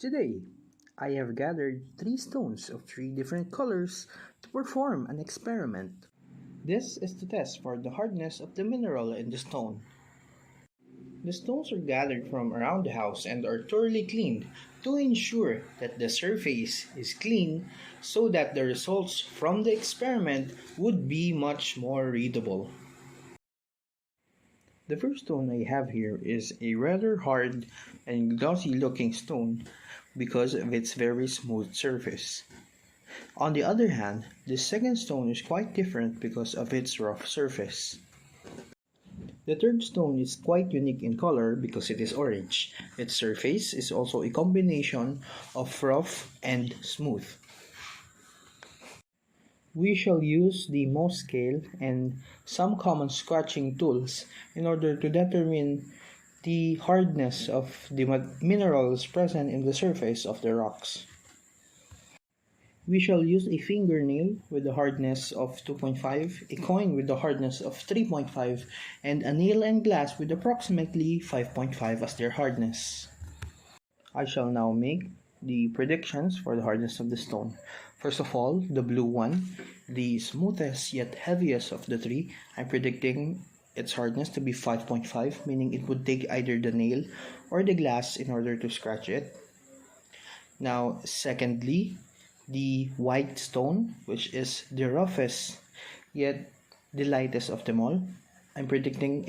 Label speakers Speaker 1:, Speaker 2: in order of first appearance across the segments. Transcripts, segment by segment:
Speaker 1: Today, I have gathered 3 stones of 3 different colors to perform an experiment. This is to test for the hardness of the mineral in the stone. The stones are gathered from around the house and are thoroughly cleaned to ensure that the surface is clean so that the results from the experiment would be much more readable. The first stone I have here is a rather hard and glossy looking stone because of its very smooth surface. On the other hand, the second stone is quite different because of its rough surface. The third stone is quite unique in color because it is orange. Its surface is also a combination of rough and smooth. We shall use the mouse scale and some common scratching tools in order to determine the hardness of the minerals present in the surface of the rocks. We shall use a fingernail with the hardness of 2.5, a coin with the hardness of 3.5, and a nail and glass with approximately 5.5 as their hardness. I shall now make the predictions for the hardness of the stone. First of all, the blue one, the smoothest yet heaviest of the three, I'm predicting its hardness to be 5.5, meaning it would take either the nail or the glass in order to scratch it. Now, secondly, the white stone, which is the roughest yet the lightest of them all, I'm predicting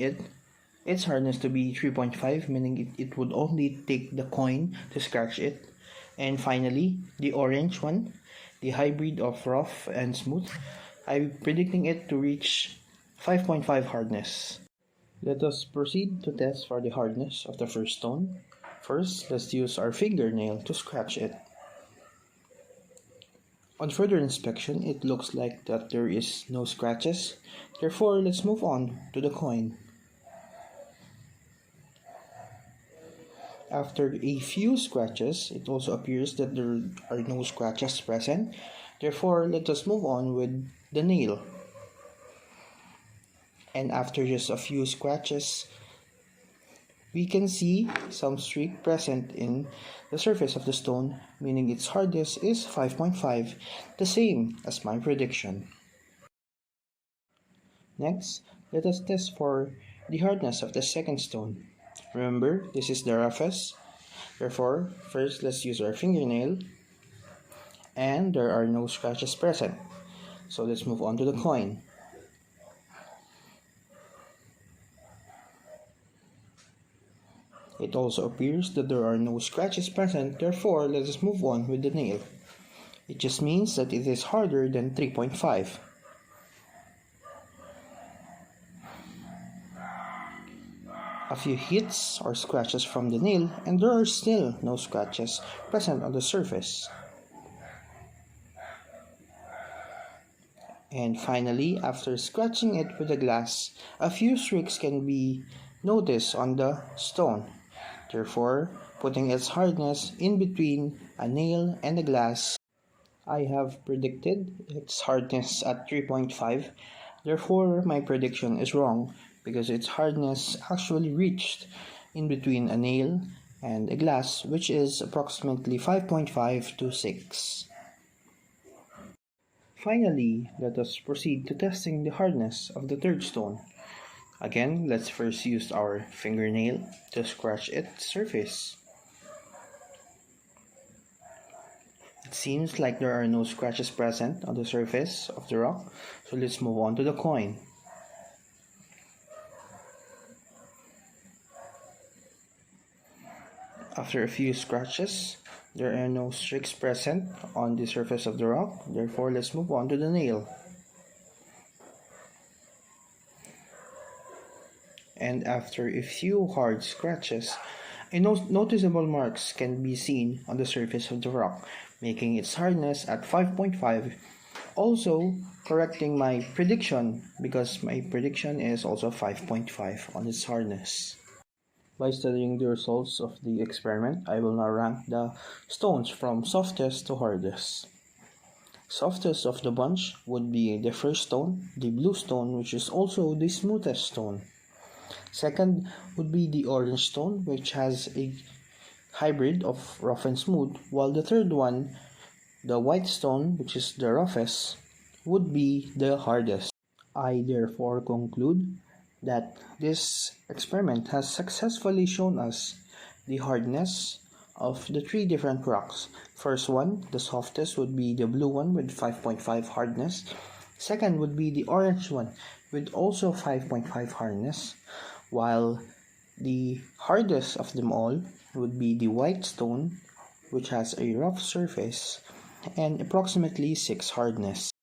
Speaker 1: its hardness to be 3.5, meaning it would only take the coin to scratch it. And finally, the orange one, the hybrid of rough and smooth, I'm predicting it to reach 5.5 hardness. Let us proceed to test for the hardness of the first stone. First, let's use our fingernail to scratch it. On further inspection, it looks like that there is no scratches. Therefore, let's move on to the coin. After a few scratches, it also appears that there are no scratches present. Therefore, let us move on with the nail. And after just a few scratches, we can see some streak present in the surface of the stone, meaning its hardness is 5.5, the same as my prediction. Next, let us test for the hardness of the second stone. Remember, this is the roughest. Therefore, first let's use our fingernail, and there are no scratches present. So let's move on to the coin. It also appears that there are no scratches present, therefore let us move on with the nail. It just means that it is harder than 3.5. A few hits or scratches from the nail, and there are still no scratches present on the surface. And finally, after scratching it with the glass, a few streaks can be noticed on the stone. Therefore, putting its hardness in between a nail and a glass, I have predicted its hardness at 3.5. Therefore, my prediction is wrong because its hardness actually reached in between a nail and a glass, which is approximately 5.5 to 6. Finally, let us proceed to testing the hardness of the third stone. Again, let's first use our fingernail to scratch its surface. It seems like there are no scratches present on the surface of the rock, so let's move on to the coin. After a few scratches, there are no streaks present on the surface of the rock, therefore let's move on to the nail. And after a few hard scratches, noticeable marks can be seen on the surface of the rock, making its hardness at 5.5, also correcting my prediction because my prediction is also 5.5 on its hardness. By studying the results of the experiment, I will now rank the stones from softest to hardest. Softest of the bunch would be the first stone, the blue stone, which is also the smoothest stone. Second would be the orange stone, which has a hybrid of rough and smooth, while the third one, the white stone, which is the roughest, would be the hardest. I therefore conclude that this experiment has successfully shown us the hardness of the three different rocks. First one, the softest, would be the blue one with 5.5 hardness. Second would be the orange one with also 5.5 hardness, while the hardest of them all would be the white stone, which has a rough surface and approximately 6 hardness.